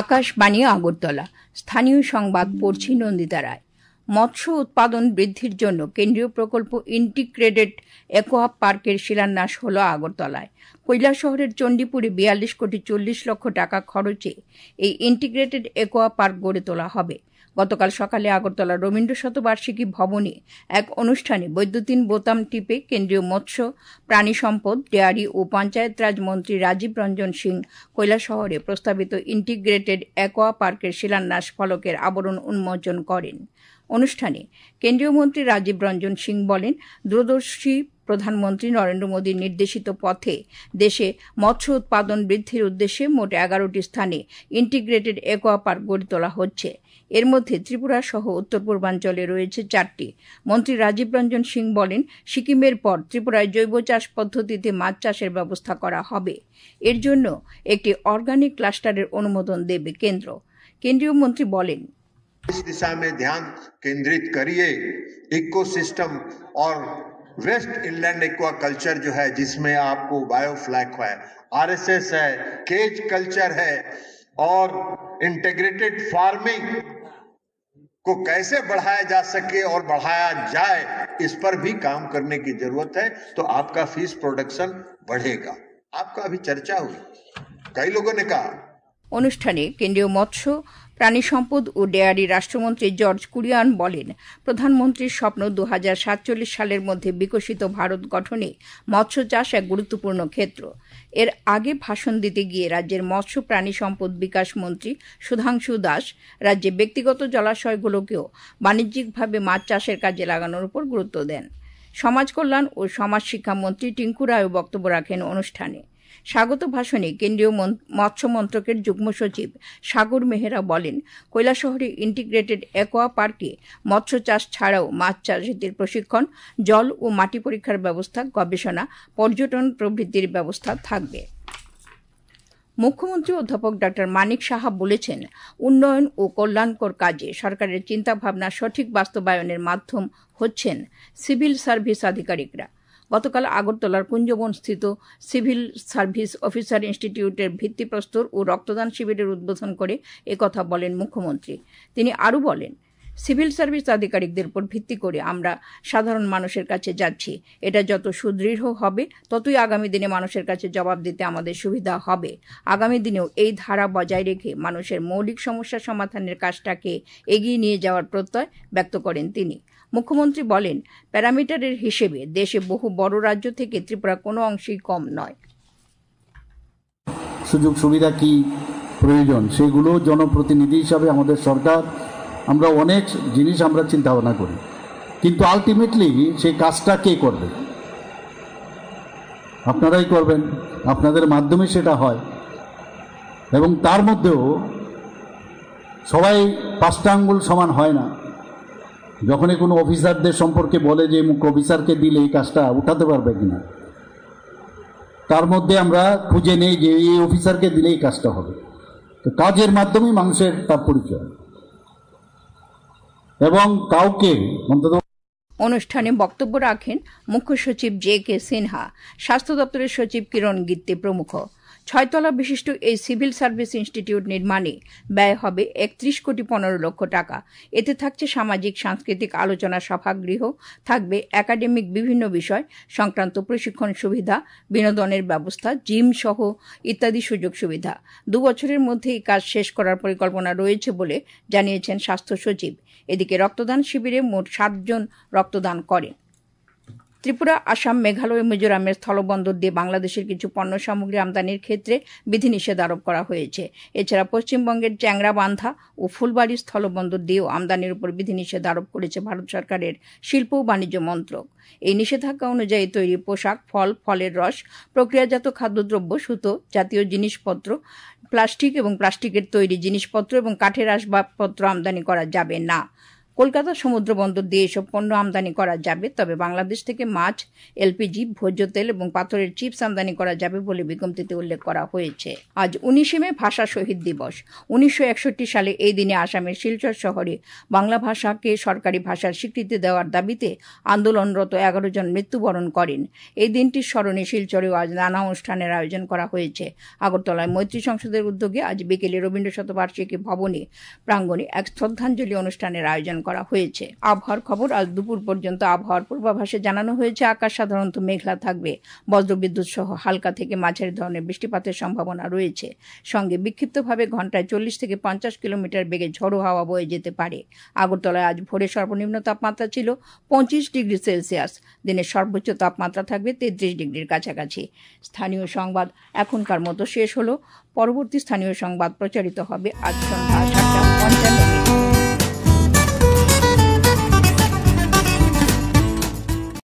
আকাশবাণী আগরতলা। স্থানীয় সংবাদ পড়ছি নন্দিতা রায়। মৎস্য উৎপাদন বৃদ্ধির জন্য কেন্দ্রীয় প্রকল্প ইন্টিগ্রেটেড অ্যাকোয়া পার্কের শিলান্যাস হল আগরতলায়। কৈলাসহরের চণ্ডীপুরে 42,40,00,000 টাকা খরচে এই ইন্টিগ্রেটেড অ্যাকোয়া পার্ক গড়ে তোলা হবে। গতকাল সকালে আগরতলা রবীন্দ্র শতবার্ষিকী ভবনে এক অনুষ্ঠানে বৈদ্যুতিন বোতাম টিপে কেন্দ্রীয় মৎস্য, প্রাণী সম্পদ, ডেয়ারি ও পঞ্চায়েত রাজ মন্ত্রী রাজীব রঞ্জন সিং কৈলাসহরে প্রস্তাবিত ইন্টিগ্রেটেড অ্যাকোয়া পার্কের শিলান্যাস ফলকের আবরণ উন্মোচন করেন। অনুষ্ঠানে কেন্দ্রীয় মন্ত্রী রাজীব রঞ্জন সিং বলেন, দূরদর্শী প্রধানমন্ত্রী নরেন্দ্র মোদীর নির্দেশিত পথে দেশে মৎস্য উৎপাদন বৃদ্ধির উদ্দেশ্যে মোট 11টি স্থানে ইন্টিগ্রেটেড অ্যাকোয়া পার্ক গড়ে তোলা হচ্ছে। এর মধ্যে ত্রিপুরা সহ উত্তর পূর্বাঞ্চলে রয়েছে 4টি। মন্ত্রী রাজীব রঞ্জন সিং বলেন, সিকিমের পর ত্রিপুরায় জৈব চাষ পদ্ধতিতে মাছ চাষের ব্যবস্থা করা হবে। এর জন্য একটি অর্গানিক ক্লাস্টারের অনুমোদন দেবে কেন্দ্র। কেন্দ্রীয় মন্ত্রী বলেন, इस दिशा में ध्यान केंद्रित करिए। इकोसिस्टम और वेस्ट इनलैंड एक्वाकल्चर जो है, जिसमें आपको बायोफ्लैक है, आरएसएस है, केज कल्चर है और इंटीग्रेटेड फार्मिंग को कैसे बढ़ाया जा सके और बढ़ाया जाए, इस पर भी काम करने की जरूरत है। तो आपका फिश प्रोडक्शन बढ़ेगा। आपका अभी चर्चा हुई, कई लोगों ने कहा। অনুষ্ঠানে কেন্দ্রীয় মৎস্য, প্রাণী সম্পদ ও ডেয়ারি রাষ্ট্রমন্ত্রী জর্জ কুরিয়ান বলেন, প্রধানমন্ত্রীর স্বপ্ন 2047 সালের মধ্যে বিকশিত ভারত গঠনে মৎস্য চাষ এক গুরুত্বপূর্ণ ক্ষেত্র। এর আগে ভাষণ দিতে গিয়ে রাজ্যের মৎস্য প্রাণী সম্পদ বিকাশ মন্ত্রী সুধাংশু দাস রাজ্যে ব্যক্তিগত জলাশয়গুলোকেও বাণিজ্যিকভাবে মাছ চাষের কাজে লাগানোর উপর গুরুত্ব দেন। সমাজ কল্যাণ ও সমাজ শিক্ষা মন্ত্রী টিঙ্কু রায়ও বক্তব্য রাখেন অনুষ্ঠানে। স্বাগত ভাষণে কেন্দ্রীয় মৎস্য মন্ত্রকের যুগ্ম সচিব সাগর মেহরা বলেন, কৈলাসহরে ইন্টিগ্রেটেড অ্যাকোয়া পার্কে মৎস্য চাষ ছাড়াও মাছ চাষের প্রশিক্ষণ, জল ও মাটি পরীক্ষার ব্যবস্থা, গবেষণা, পর্যটন প্রভৃতির ব্যবস্থা থাকবে। মুখ্যমন্ত্রী অধ্যাপক ডক্টর মানিক সাহা বলেছেন, উন্নয়ন ও কল্যাণকর কাজে সরকারের চিন্তাভাবনা সঠিক বাস্তবায়নের মাধ্যম হচ্ছেন সিভিল সার্ভিস আধিকারিকরা। গতকাল আগরতলার কুঞ্জবনস্থিত সিভিল সার্ভিস অফিসার ইনস্টিটিউটের ভিত্তিপ্রস্তর ও রক্তদান শিবিরের উদ্বোধন করে একথা বলেন মুখ্যমন্ত্রী। তিনি আরও বলেন, সিভিল সার্ভিস আধিকারিকদের উপর ভিত্তি করে আমরা সাধারণ মানুষের কাছে যাচ্ছি। এটা যত সুদৃঢ় হবে, ততই আগামী দিনে মানুষের কাছে জবাব দিতে আমাদের সুবিধা হবে। আগামী দিনেও এই ধারা বজায় রেখে মানুষের মৌলিক সমস্যা সমাধানের কাজটাকে এগিয়ে নিয়ে যাওয়ার প্রত্যয় ব্যক্ত করেন তিনি। মুখ্যমন্ত্রী বলেন, প্যারামিটারের হিসেবে দেশে বহু বড় রাজ্য থেকে ত্রিপুরা কোনো অংশেই কম নয়। সুযোগ সুবিধা কি প্রয়োজন, সেগুলো জনপ্রতিনিধি হিসাবে আমাদের সরকার, আমরা অনেক জিনিস আমরা চিন্তা ভাবনা করি, কিন্তু আলটিমেটলি সেই কাজটা কে করবে? আপনারাই করবেন, আপনাদের মাধ্যমে সেটা হয়। এবং তার মধ্যেও সবাই 5টা আঙ্গুল সমান হয় না। যখনই কোনো অফিসারদের সম্পর্কে বলে যে মুখ্য অফিসারকে দিলে এই কাজটা উঠাতে পারবে কিনা, তার মধ্যে আমরা খুঁজে নেই যে এই অফিসারকে দিলে এই কাজটা হবে। তো কাজের মাধ্যমেই মানুষের তার পরিচয়, এবং কাউকে অন্তত। অনুষ্ঠানে বক্তব্য রাখেন মুখ্য সচিব JK সিনহা, স্বাস্থ্য দপ্তরের সচিব কিরণ গিত্তে প্রমুখ। 6 তলা বিশিষ্ট এই সিভিল সার্ভিস ইনস্টিটিউট নির্মাণে ব্যয় হবে 31,15,00,000 টাকা। এতে থাকছে সামাজিক সাংস্কৃতিক আলোচনা সভাগৃহ, থাকবে একাডেমিক বিভিন্ন বিষয় সংক্রান্ত প্রশিক্ষণ সুবিধা, বিনোদনের ব্যবস্থা, জিম সহ ইত্যাদি সুযোগ সুবিধা। 2 বছরের মধ্যে এই কাজ শেষ করার পরিকল্পনা রয়েছে বলে জানিয়েছেন স্বাস্থ্য সচিব। এদিকে রক্তদান শিবিরে মোট 7 জন রক্তদান করেন। ত্রিপুরা, আসাম, মেঘালয়, মিজোরামের স্থলবন্দর দিয়ে বাংলাদেশের কিছু পণ্য সামগ্রী আমদানির ক্ষেত্রে বিধিনিষেধ আরোপ করা হয়েছে। এছাড়া পশ্চিমবঙ্গের চ্যাংরাবান্ধা ও ফুলবাড়ি স্থলবন্দর দিয়েও আমদানির উপর বিধিনিষেধ আরোপ করেছে ভারত সরকারের শিল্প ও বাণিজ্য মন্ত্রক। এই নিষেধাজ্ঞা অনুযায়ী তৈরি পোশাক, ফল, ফলের রস, প্রক্রিয়াজাত খাদ্যদ্রব্য, সুতো জাতীয় জিনিসপত্র, প্লাস্টিক এবং প্লাস্টিকের তৈরি জিনিসপত্র এবং কাঠের আসবাবপত্র আমদানি করা যাবে না। কলকাতা সমুদ্র বন্দর দিয়ে এসব পণ্য আমদানি করা যাবে, তবে বাংলাদেশ থেকে মাছ, এলপিজি, ভোজ্য তেল এবং পাথরের চিপস আমদানি করা যাবে বলে বিজ্ঞপ্তিতে উল্লেখ করা হয়েছে। আজ 19 মে ভাষা শহীদ দিবস। 1961 সালে এই দিনে আসামের শিলচর শহরে বাংলা ভাষাকে সরকারি ভাষার স্বীকৃতি দেওয়ার দাবিতে আন্দোলনরত 11 জন মৃত্যুবরণ করেন। এই দিনটির স্মরণে শিলচরেও আজ নানা অনুষ্ঠানের আয়োজন করা হয়েছে। আগরতলায় মৈত্রী সংসদের উদ্যোগে আজ বিকেলে রবীন্দ্র শতবার্ষিকী ভবনে প্রাঙ্গণে এক শ্রদ্ধাঞ্জলি অনুষ্ঠানের আয়োজন করা হয়েছে। আবহাওয়ার খবর। আজ দুপুর পর্যন্ত আবহাওয়ার পূর্বাভাসে জানানো হয়েছে আকাশ সাধারণত মেঘলা থাকবে। বজ্রবিদ্যুৎ সহ হালকা থেকে মাঝারি ধরনের বৃষ্টিপাতের সম্ভাবনা রয়েছে। সঙ্গে বিক্ষিপ্তভাবে ঘন্টায় 40 থেকে 50 কিলোমিটার বেগে ঝোড়ো হাওয়া বয়ে যেতে পারে। আগরতলায় আজ ভোরে সর্বনিম্ন তাপমাত্রা ছিল 25 ডিগ্রি সেলসিয়াস। দিনের সর্বোচ্চ তাপমাত্রা থাকবে 33 ডিগ্রির কাছাকাছি। স্থানীয় সংবাদ এখনকার মতো শেষ হলো। পরবর্তী স্থানীয় সংবাদ প্রচারিত হবে আজ সন্ধ্যা 7:55।